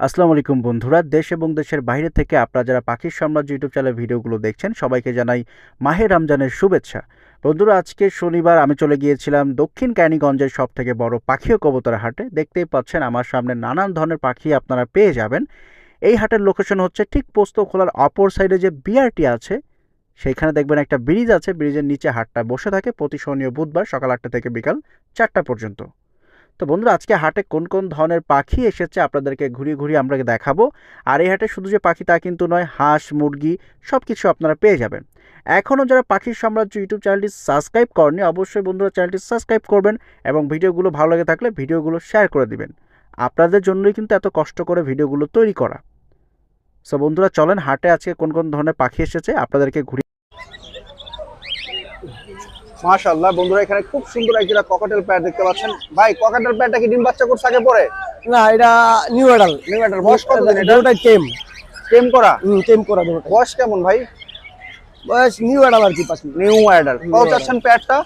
আসসালামু আলাইকুম বন্ধুরা, দেশ এবং দেশের বাইরে থেকে আপনারা যারা পাখির সাম্রাজ্য ইউটিউব চ্যানেলের ভিডিওগুলো দেখছেন সবাইকে জানাই মাহে রমজানের শুভেচ্ছা। বন্ধুরা, আজকে শনিবার আমি চলে গিয়েছিলাম দক্ষিণ ক্যানিগঞ্জের সব থেকে বড় পাখি ও কবুতরের হাটে। দেখতেই পাচ্ছেন আমার সামনে নানান ধরনের পাখি আপনারা পেয়ে যাবেন। এই হাটের লোকেশন হচ্ছে ঠিক পোস্তখোলার অপর সাইডে যে বিআরটি আছে সেইখানে দেখবেন একটা ব্রিজ আছে, ব্রিজের নিচে হাটটা বসে থাকে প্রতি শনি ও বুধবার সকাল 8টা থেকে বিকাল 4টা পর্যন্ত। তো বন্ধুরা, আজকে হাটে কোন কোন ধরনের পাখি এসেছে আপনাদেরকে ঘুরিয়ে ঘুরিয়ে আমরা দেখাবো। আর এই হাটে শুধু যে পাখি তা কিন্তু নয়, হাঁস মুরগি সব কিছু আপনারা পেয়ে যাবেন। এখনও যারা পাখির সাম্রাজ্য ইউটিউব চ্যানেলটি সাবস্ক্রাইব করেনি অবশ্যই বন্ধুরা চ্যানেলটি সাবস্ক্রাইব করবেন এবং ভিডিওগুলো ভালো লাগে থাকলে ভিডিওগুলো শেয়ার করে দিবেন। আপনাদের জন্যই কিন্তু এত কষ্ট করে ভিডিওগুলো তৈরি করা। সো বন্ধুরা, চলেন হাটে আজকে কোন কোন ধরনের পাখি এসেছে আপনাদেরকে ঘুরিয়ে। মাশাআল্লাহ বন্ধুরা, এখানে খুব সুন্দর একটা ককাটেল প্যাড দেখতে পাচ্ছেন। ভাই, ককাটেল প্যাডটা কি ডিম বাচ্চা করছে আগে পরে? না, এটা নিউ অ্যাডাল। New adult. বয়স কত দিন এটা? দুটোটাই টেম করা। টেম করা দুটোটাই। বয়স কেমন ভাই? বয়স নিউ অ্যাডাল আর কি পাখি। New adult. কত চাচ্ছেন প্যাডটা?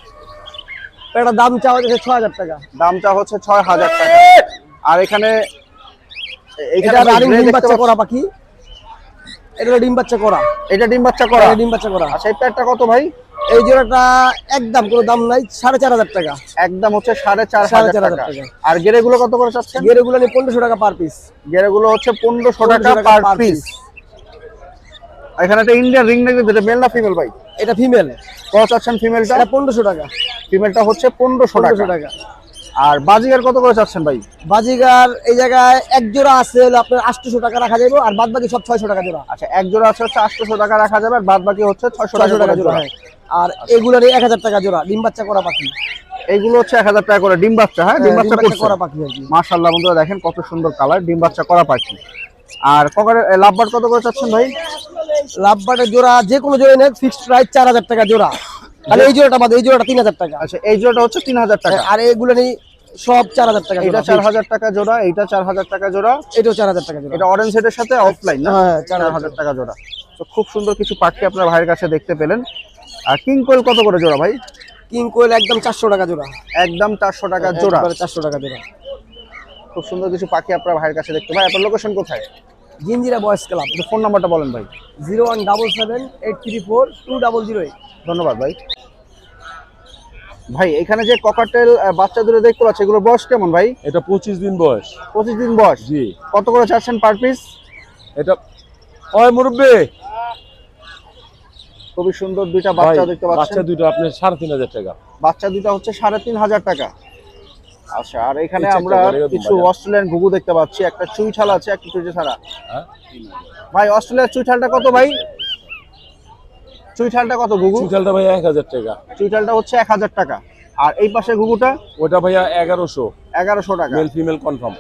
প্যাডটার দাম চাওয়া হচ্ছে 6000 টাকা। দামটা হচ্ছে 6000 টাকা। আর এখানে এটা রানিং ডিম বাচ্চা করা পাখি। এটা ডিম বাচ্চা করা। এটা ডিম বাচ্চা করা। ডিম বাচ্চা করা। আচ্ছা, এই প্যাডটা কত ভাই? এই জোড়াটা একদম কোনো দাম নাই, 4500 টাকা। একদম হচ্ছে 4500 টাকা। আর গেরেগুলো কত করে চাচ্ছেন? গেরেগুলো নিয়ে 1500 টাকা পার পিস। গেরেগুলো হচ্ছে 1500 টাকা পার পিস। এখানে একটা ইন্ডিয়ান রিং নেক, এটা মেল না ফিমেল ভাই? এটা ফিমেল। কত চাচ্ছেন ফিমেলটা? এটা 1500 টাকা। ফিমেলটা হচ্ছে 1500 টাকা। আর বাজিগার কত করে চাচ্ছেন ভাই? বাজিগার এই জায়গায় এক জোড়া আছে হলো আপনার 800 টাকা রাখা যাবে, আর বাদ বাকি সব 600 টাকা জোড়া। আচ্ছা, এক জোড়া আছে হচ্ছে 800 টাকা রাখা যাবে, আর বাদ বাকি হচ্ছে 600 টাকা জোড়া। হ্যাঁ। আর এগুলোর 1000 টাকা জোড়া ডিম বাচ্চা করা পাখি। এইগুলো হচ্ছে 1000 টাকা করে ডিম বাচ্চা। হ্যাঁ, ডিম বাচ্চা করা পাখি আর কি। মাশাআল্লাহ বন্ধুরা, দেখেন কত সুন্দর কালার, ডিম বাচ্চা করা পাখি। আর ককারের লাভবার্ড কত করে চাচ্ছেন ভাই? লাভবার্ডের জোড়া যে কোনো জোড়া নেন ফিক্সড প্রাইস 4000 টাকা জোড়া। আর এই জোড়াটা বাদ, এই জোড়াটা 3000 টাকা। আচ্ছা, এই জোড়াটা হচ্ছে 3000 টাকা। আর এগুলো নেই সব 4000 টাকা। এটা 4000 টাকা জোড়া, এটা 4000 টাকা জোড়া, এটাও 4000 টাকা জোড়া। এটা অরেঞ্জ সেটের সাথে অফলাইন না? হ্যাঁ, 4000 টাকা জোড়া। তো খুব সুন্দর কিছু পাখি আপনার ভাইয়ের কাছে দেখতে পেলেন। আর কিং কোয়েল কত করে জোড়া ভাই? কিং কোয়েল একদম 400 টাকা জোড়া। একদম 400 টাকা জোড়া। 400 টাকা জোড়া। খুব সুন্দর কিছু পাখি আপনার ভাইয়ের কাছে দেখতে পাই। আপনার লোকেশন কোথায়? জিঞ্জিরা বয়েস ক্লাব। ফোন নাম্বারটা বলেন ভাই। 01778342008। ধন্যবাদ ভাই। ভাই, এখানে যে ককাটেল বাচ্চা দুটো দেখতে পাচ্ছি, এগুলোর বয়স কেমন ভাই? এটা 25 দিন বয়স। 25 দিন বয়স। জি। কত করে চাচ্ছেন পার পিস? এটা ওই মুরব্বি, খুবই সুন্দর দুইটা বাচ্চা দেখতে পাচ্ছেন। বাচ্চা দুটো আপনি 3500 টাকা। বাচ্চা দুটো হচ্ছে 3500 টাকা। আচ্ছা, আর এখানে এই আমরা চেকটা করে কিছু বাজার। অস্ট্রেলিয়ান ঘুঘু দেখতে পাচ্ছি, একটা চুইঠাল আছে, একটা চুইঠে ছাড়া। হ্যাঁ, ভাই, অস্ট্রেলিয়ার চুইঠালটা কত ভাই? চুইঠালটা কত ঘুঘু? চুইঠালটা ভাইয়া 1000 টাকা। চুইঠালটা হচ্ছে 1000 টাকা। আর এই পাশে ঘুঘুটা? ওটা ভাইয়া 1100। 1100 টাকা। Male female confirm.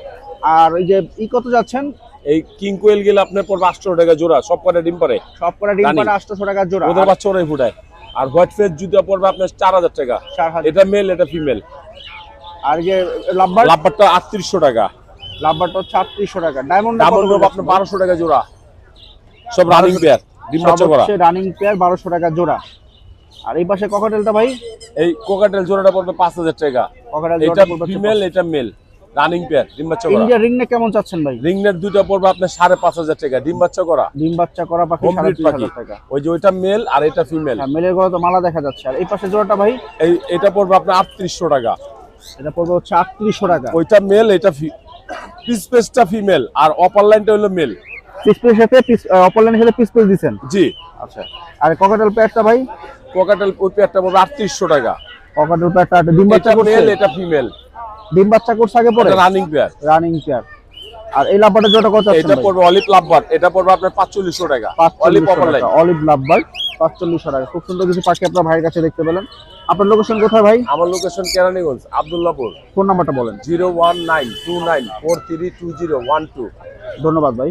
আর ওই যে কত যাচ্ছেন? এই কিং কোয়েল গেলে আপনার পড়বে 800 টাকা জোড়া, সব কটা ডিম পারে। সব করে ডিম রানী। পারে 800 টাকা জোড়া। ওদের বাচ্চা ওরাই ফুটায়। আর হোয়াইট ফেস জুতা পড়বে আপনার 4000 টাকা। 4000। এটা মেল, এটা ফিমেল। আর যে লাভবার্ড? লাভবারটা 3800 টাকা। লাভবার্ডটা হচ্ছে 3800 টাকা। ডায়মন্ড ডাবল রোব আপনার 1200 টাকা জোড়া। সব রানিং পেয়ার, ডিম বাচ্চা করা। রানিং পেয়ার 1200 টাকা জোড়া। আর এই পাশে ককাটেলটা ভাই? এই কোকাটেল জোড়াটা পড়বে 5000 টাকা। ককাটেল এটা জোড়াটা পড়বে ফিমেল, এটা মেল, রানিং পেয়ার, ডিম বাচ্চা করা। ইন্ডিয়া রিং নেক কেমন চাচ্ছেন ভাই? রিংনেট দুইটা পড়বে আপনার 5500 টাকা, ডিম বাচ্চা করা। ডিম বাচ্চা করা পাখি হোম ব্রিড পাখি। 3500 টাকা। ওই যে ওইটা মেল আর এটা ফিমেল। হ্যাঁ, মেলের গলা তো মালা দেখা যাচ্ছে। আর এই পাশে জোড়াটা ভাই? এটা পড়বে আপনার 3800 টাকা। এটা পড়বে হচ্ছে 3800 টাকা। ওইটা মেল, এটা পিস পেসটা ফিমেল, আর অপার লাইনটা হলো মেল। পিসপের সাথে অপরলাইনের সাথে পিসপেস দিবেন? জি। আচ্ছা, আর ককাটেল পেয়ারটা ভাই? কোকাটেল ওই পেয়ারটা পড়বে 3800 টাকা। ককাটেল পেয়ারটা ডিম বাচ্চা এটা করছে? মেল, এটা ফিমেল। ডিম বাচ্চা করছে আগে পরে? এটা রানিং পেয়ার। Running pair. আর এই লাভবার্ডের জোড়াটা কত আছে? এটা পড়বে অলিভ লাভবার্ড, এটা পড়বে আপনার 4500 টাকা। Olive upper line. Olive lovebird 4500 টাকা। খুব সুন্দর কিছু পাখি আপনার ভাইয়ের কাছে দেখতে পেলেন। আপনার লোকেশন কোথায় ভাই? আমার লোকেশন কেরানীগঞ্জ, আব্দুল্লাহপুর। ফোন নাম্বারটা বলেন। 01929432012। ধন্যবাদ ভাই।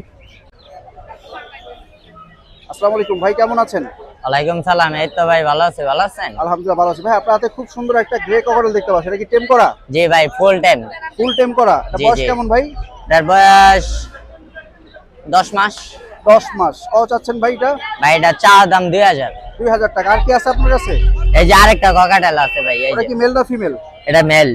আসসালামু আলাইকুম ভাই, কেমন আছেন? ওয়ালাইকুম সালাম। এই তো ভাই ভালো আছি, ভালো আছেন? আলহামদুলিল্লাহ ভালো আছি ভাই। আপনার হাতে খুব সুন্দর একটা গ্রে ককাটেল দেখতে পাচ্ছি, এটা কি টেম করা? জি ভাই, ফুল টাইম। ফুল টেম করা। এটা জি, বয়স জি। কেমন ভাই? এটার বয়স 10 মাস। 10 মাস। কত চাচ্ছেন ভাই এটা? ভাই এটা চা দাম 2000। 2000 টাকা। আর কি আছে আপনার কাছে? এই যে আরেকটা ককাটেল আছে ভাই, এই ওটা যে কি মেল না ফিমেল? এটা মেল।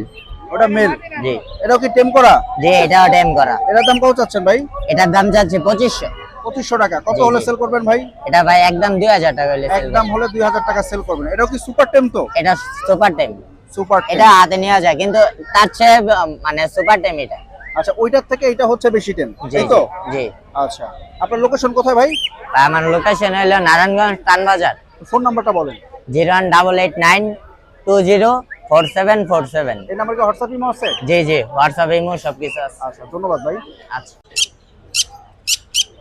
ওটা মেল। জি এটাও কি টেম করা? জি, এটাও টেম করা। এটার দাম কত চাচ্ছেন ভাই? এটার দাম যাচ্ছে 2500। 2500 টাকা। কত জি, হলে জি। সেল করবেন ভাই? এটা ভাই একদম 2000 টাকা হলে sell একদম করব। হলে 2000 টাকা সেল করবেন। এটাও কি সুপার টেম তো? এটা সুপার টেম। সুপার টেম। এটা হাতে নেওয়া যায় কিন্তু তার চেয়ে মানে সুপার টেম এটা। আচ্ছা, ওইটার থেকে এটা হচ্ছে বেশি টেম, জি তাই তো? জি। আচ্ছা, আপনার লোকেশন কোথায় ভাই? আর আমার লোকেশন হলো নারায়ণগঞ্জ তানবাজার। ফোন নাম্বারটা বলেন। 01889204747। এই নাম্বারে কি হোয়াটসঅ্যাপ ইমো আছে? জি জি, হোয়াটসঅ্যাপ ইমো সবকিছু আছে। আচ্ছা, ধন্যবাদ ভাই। আচ্ছা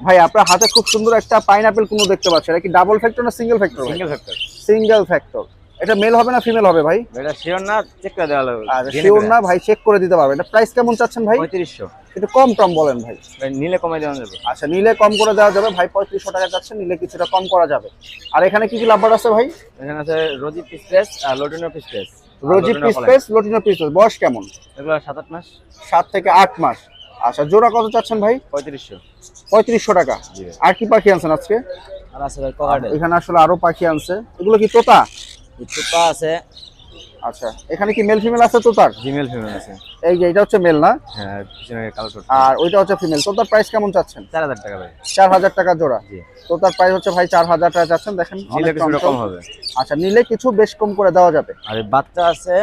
ভাই আপনার হাতে খুব সুন্দর একটা পাইনাপেল কুনো দেখতে পাচ্ছি। এটা কি ডাবল ফ্যাক্টর না single factor? Single factor. Single factor. এটা মেল হবে না ফিমেল হবে ভাই? এটা শিওর না, চেক করে দেওয়া লাগবে। আর শিওর না ভাই, চেক করে দিতে পারবেন। এটা প্রাইস কেমন চাচ্ছেন ভাই? 3500। একটু কম টম বলেন ভাই। ভাই নিলে কমাই দেওয়া যাবে। আচ্ছা, নিলে কম করে দেওয়া যাবে ভাই। 3500 টাকা চাচ্ছেন, নিলে কিছুটা কম করা যাবে। আর এখানে কি কি লাভবার আছে ভাই? এখানে আছে রোজি পিসপ্রেস আর লোটিনো পিসপ্রেস। রোজি পিসপেস, লোটিনো পিসপেস। বয়স কেমন? এগুলো 7-8 মাস। 7 থেকে 8 মাস। আচ্ছা, জোড়া কত চাচ্ছেন ভাই? 3500। 3500 টাকা। জি। আর কি পাখি আনছেন আজকে? আর আছে ভাই ককাটেল। এখানে আসলে আরো পাখি আনছে। এগুলো কি তোতা? চুপা আছে। আচ্ছা, এখানে কি মেল ফিমেল আছে তোতার? জিমেল ফিমেল আছে। এই যে এটা হচ্ছে মেল না? হ্যাঁ, পিছনে কালো টোট। আর ওইটা হচ্ছে ফিমেল। তোতার প্রাইস কেমন চাচ্ছেন? 4000 টাকা ভাই। 4000 টাকা জোড়া। জি। তোতার প্রাইস হচ্ছে ভাই 4000 টাকা চাচ্ছেন। দেখেন নিলে অনেক কিছুটা কম কম হবে। আচ্ছা, নিলে কিছু বেশ কম করে দেওয়া যাবে। আর এই বাচ্চা আছে।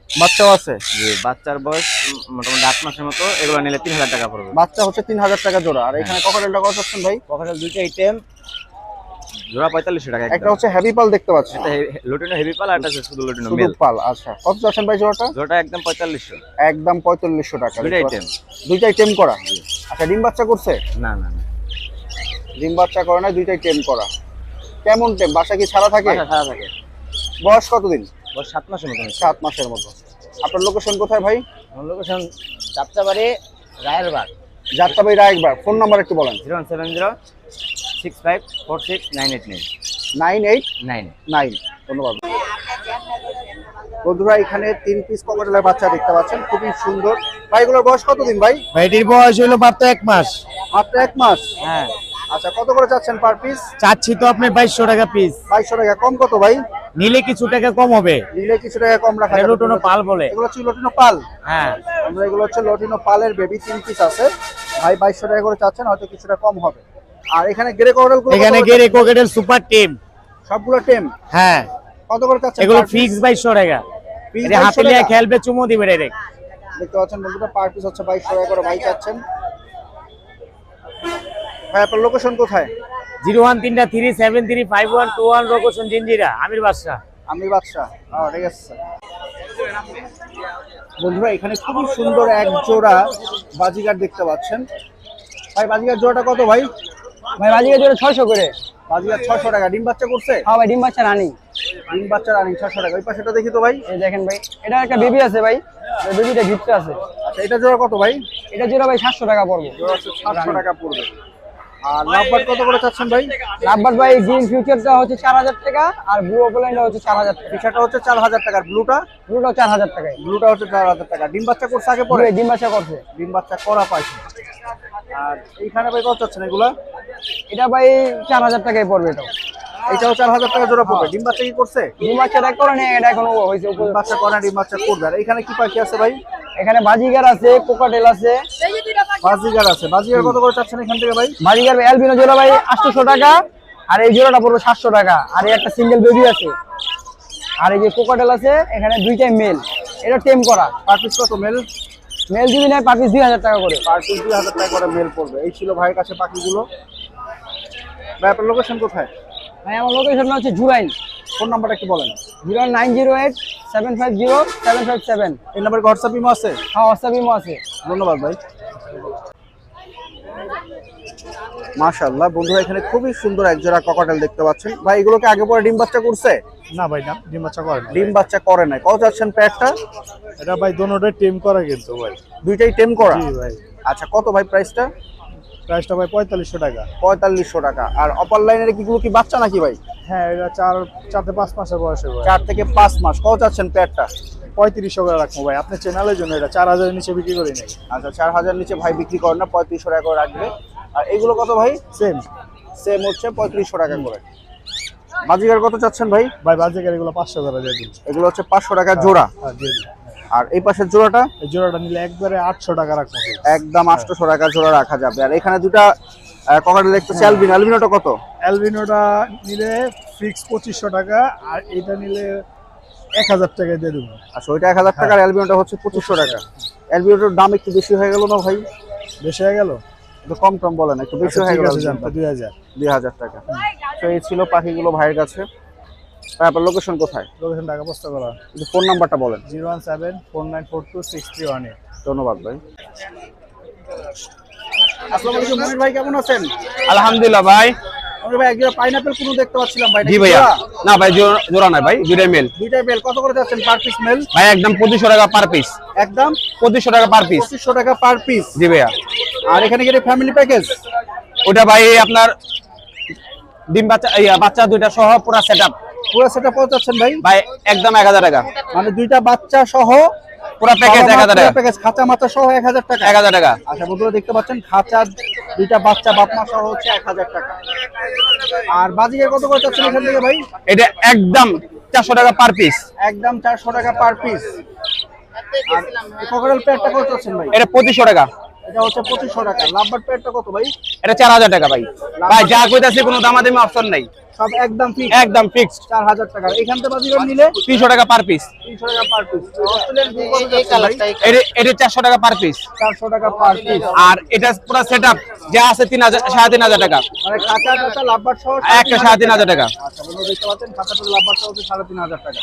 বাচ্চাও আছে? জি, বাচ্চার বয়স মোটামুটি 8 মাসের মতো। এগুলো নিলে 3000 টাকা পড়বে। বাচ্চা হচ্ছে 3000 টাকা জোড়া। আর এখানে ককাটেলটা কত চাচ্ছেন ভাই? ককাটেল দুইটা আইটেম জোড়া 4500 টাকা। একটা হচ্ছে হেভি পাল দেখতে পাচ্ছি। এটা লোটিনো হেভি পাল আর এটা হচ্ছে শুধু লোটিনো শুধু মেল। পাল। আচ্ছা, কত চাচ্ছেন ভাই জোড়াটা? জোড়াটা একদম 4500। একদম 4500 টাকা। দুইটা আইটেম। দুইটাই টেম করা। আচ্ছা, ডিম বাচ্চা করছে? না না না, ডিম বাচ্চা করে না, দুইটাই টেম করা। কেমন টেম? বাসা কি ছাড়া থাকে? বাসা সারা থাকে। বয়স কতদিন? বয়স 7 মাসের মতো। 7 মাসের মতো। আপনার লোকেশন কোথায় ভাই? আমার লোকেশন চাপচাবাড়ি রায়েরবাগ। যাত্রাবাড়ি রায়কবার। ফোন নাম্বার একটু বলেন। 07065469899। 989। ধন্যবাদ। বন্ধুরা, এখানে 3 পিস ককাটেলের বাচ্চা দেখতে পাচ্ছেন, খুবই সুন্দর। ভাই এগুলোর বয়স কতদিন ভাই? ভাইটির বয়স হলো মাত্র 1 মাস। মাত্র 1 মাস। হ্যাঁ, আচ্ছা, কত করে চাচ্ছেন পার পিস? চাচ্ছি তো আপনি 2200 টাকা পিস। 2200 টাকা। কম কত ভাই? নিলে কিছু টাকা কম হবে। নিলে কিছু টাকা কম রাখা যাবে। লোটনো পাল বলে। এগুলো হচ্ছে লটিনো পাল। হ্যাঁ, আমরা এগুলো হচ্ছে লটিনো পালের বেবি 3 পিস আছে। ভাই 2200 টাকা করে চাচ্ছেন, হয়তো কিছুটা কম হবে। আর এখানে গ্রে ককাটেল গুলো এখানে গেরে কোকেটেল সুপার টিম। সবগুলো টেম। হ্যাঁ, কত করে চাচ্ছেন? এগুলো per piece? ফিক্স 2200 টাকা। Piece এটা হাতে 2200 নিয়ে টাকা? খেলবে, চুমো দিবে ডাইরেক্ট। দেখতে পাচ্ছেন বন্ধুরা, পার পিস হচ্ছে 2200 টাকা করে ভাই চাচ্ছেন। ভাই আপনার লোকেশন কোথায়? 013373512 লোকেশন জিঞ্জিরা, আমির বাদশা। আমি বাদশা। ঠিক আছে। বন্ধুরা, এখানে খুব সুন্দর এক জোড়া বাজিগার দেখতে পাচ্ছেন। ভাই বাজিগার জোড়াটা কত ভাই? ভাই বাজিকে জোরে 600 করে। বাজিগার 600 টাকা। ডিম বাচ্চা করছে? হ্যাঁ ভাই, ডিম বাচ্চা রানিং। ডিম বাচ্চা রানিং 600 টাকা। ওই পাশেটা দেখি তো ভাই। এই দেখেন ভাই, এটা একটা বেবি আছে ভাই। এই বেবিটা গিফট আছে। আচ্ছা, এটা জোড়া কত ভাই? এটা জোড়া ভাই 700 টাকা পড়বে। জোড়া হচ্ছে 700 টাকা পড়বে। আর লাভবার্ড কত করে চাচ্ছেন ভাই? নাম্বার ভাই গ্রিন ফিউচারটা হচ্ছে 4000 টাকা আর ব্লু ওপেনটা হচ্ছে 4000 টাকা। পিছাটা হচ্ছে 4000 টাকা। ব্লুটা? ব্লুটাও 4000 টাকায়। ব্লুটা হচ্ছে 4000 টাকা। ডিম বাচ্চা করছে আগে পরে? পরে ডিম বাচ্চা করছে। ডিম বাচ্চা করা পাইছে। আর এইখানে ভাই কত চাচ্ছেন এগুলা? এটা ভাই 4000 টাকায় পড়বে। এটা এটাও 4000 টাকা জোড়া পড়বে। ডিম বাচ্চা কি করছে? ডিম বাচ্চাটা করে নেই, এটা এখনো হইছে। ডিম বাচ্চা করে না, ডিম বাচ্চা করবে। আর এখানে কি পাখি আছে ভাই? এখানে বাজিগার আছে, কোকাটেল আছে। বাজিগার আছে। বাজিগার কত করে চাচ্ছেন এখান থেকে ভাই? বাজিগার অ্যালবিনো জোড়া ভাই 800 টাকা। আর এই জোড়াটা পড়বে 700 টাকা। আর এই একটা সিঙ্গেল বেবি আছে। আর এই যে কোকাটেল আছে, এখানে দুইটাই মেল। এটা টেম করা। পার পিস কত মেল? মেল যদি নেয় পার পিস 2000 টাকা করে। পার পিস 2000 টাকা করে মেল পড়বে। এই ছিল ভাইয়ের কাছে পাখিগুলো। ভাই আপনার লোকেশন কোথায়? ভাই আমার লোকেশন হচ্ছে জুরাইন। ফোন নাম্বারটা কি বলেন? 09087500757। এই নাম্বারে হোয়াটসঅ্যাপ ইমো আছে? হ্যাঁ, হোয়াটসঅ্যাপ ইমো আছে। ধন্যবাদ ভাই। মাশাআল্লাহ বন্ধুরা, এখানে খুবই সুন্দর এক জোড়া ককাটেল দেখতে পাচ্ছেন। ভাই এগুলোকে আগে পরে ডিম বাচ্চা করছে? না ভাই, না ডিম বাচ্চা করে না। ডিম বাচ্চা করে নাই। কত যাচ্ছেন প্যাকটা? এটা ভাই দোনোটাই টিম করা কিন্তু ভাই। দুইটাই টেম করা? জি ভাই। আচ্ছা, কত ভাই প্রাইসটা? প্রাইসটা ভাই 4500 টাকা। 4500 টাকা। আর অপার লাইনের কিগুলো কি বাচ্চা নাকি ভাই? হ্যাঁ, এটা 4 থেকে 5 মাসের বয়সে ভাই। 4 থেকে 5 মাস। কত যাচ্ছেন প্যাকটা? 3500 করে রাখবো ভাই, আপনার চ্যানেলের জন্য। এটা 4000 এর নিচে বিক্রি করি নাই। আচ্ছা, 4000 নিচে ভাই বিক্রি করেন না, 3500 টাকা করে রাখবে। আর এগুলো কত ভাই? সেম সেম হচ্ছে 3500 টাকা করে। বাজিগার কত চাচ্ছেন ভাই? ভাই, বাজে গাড়িগুলো 500 করে দিয়ে দিন। এগুলো হচ্ছে 500 টাকা জোড়া। হ্যাঁ, দিয়ে দিন। আর এই পাশের জোড়াটা এই জোড়াটা নিলে একবারে 800 টাকা রাখবো। একদম 800 টাকা জোড়া রাখা যাবে। আর এখানে দুটা ককাটেল দেখতেছি অ্যালবিনো, অ্যালবিনোটা কত? অ্যালবিনোটা নিলে ফিক্স 2500 টাকা, আর এটা নিলে 1000 টাকা দিয়ে দেবো। আচ্ছা ওইটা 1000 টাকা, আর অ্যালবিনোটা হচ্ছে 2500 টাকা। অ্যালবিনোটার দাম একটু বেশি হয়ে গেল না ভাই? বেশি হয়ে গেল? একটু কম টম বলেন, একটু বেশি আচ্ছা, হয়ে ঠিক গেল। আছে, যান তো 2000। 2000 টাকা। তো এই ছিল পাখিগুলো ভাইয়ের কাছে। তারপর লোকেশন কোথায়? লোকেশন ঢাকা পোস্তা করা। একটু ফোন নাম্বারটা বলেন। 01749426318। ধন্যবাদ ভাই। আসসালামু আলাইকুম মনির ভাই, কেমন আছেন? আলহামদুলিল্লাহ ভাই। মনির ভাই একজন পাইনাপেল কোনো দেখতে পাচ্ছিলাম ভাই। জি ভাইয়া, না ভাই জোড়া নাই ভাই, দুইটাই মেল। দুইটা মেল। কত করে যাচ্ছেন পার পিস মেল? ভাই একদম 2500 টাকা পার পিস। একদম 2500 টাকা পার পিস। 2500 টাকা পার পিস। জি ভাইয়া। আর এখানে কি ফ্যামিলি প্যাকেজ? ওটা ভাই আপনার ডিম বাচ্চা বাচ্চা দুইটা সহ পুরো সেটআপ। পুরো সেটা পৌঁছাচ্ছেন ভাই? ভাই একদম 1000 টাকা। মানে দুইটা বাচ্চা সহ পুরো প্যাকেজ 1000 টাকা। প্যাকেজ খাঁচা মাচা সহ 1000 টাকা। 1000 টাকা। আচ্ছা বন্ধুরা দেখতে পাচ্ছেন খাঁচা দুইটা বাচ্চা বাপ মা সহ হচ্ছে 1000 টাকা। আর বাজিকে কত করে চাচ্ছেন এখান থেকে ভাই? এটা একদম 400 টাকা পার পিস। একদম 400 টাকা পার পিস। আর ককরেল পেয়ারটা কত চাচ্ছেন ভাই? এটা 2500 টাকা। এটা হচ্ছে 2500 টাকা। লাভবার্ড পেয়ারটা কত ভাই? এটা 4000 টাকা ভাই। ভাই যা কইতাছি কোনো দামাদামি অপশন নাই, সব একদম ফিক্স। একদম ফিক্সড। 4000 টাকা। এখান থেকে বাজিকে নিলে 300 টাকা পার পিস। 300 টাকা পার পিস। অস্ট্রেলিয়ান ব্লু কত যাচ্ছেন ভাই? এটা 400 টাকা পার পিস। 400 টাকা পার পিস। আর এটা পুরো সেটআপ যা আছে 3500 টাকা। মানে খাঁচা টাকা লাভবার্ড সহ একটা 3500 টাকা। আচ্ছা বন্ধুরা দেখতে পাচ্ছেন খাঁচা টাকা লাভবার্ড সহ হচ্ছে 3500 টাকা।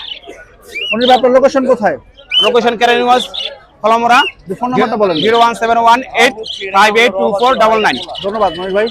মনির ভাই আপনার লোকেশন কোথায়? লোকেশন কেরানীগঞ্জ ফলমরা। ফোন নাম্বারটা বলেন। 01718582499। ধন্যবাদ মনির ভাই।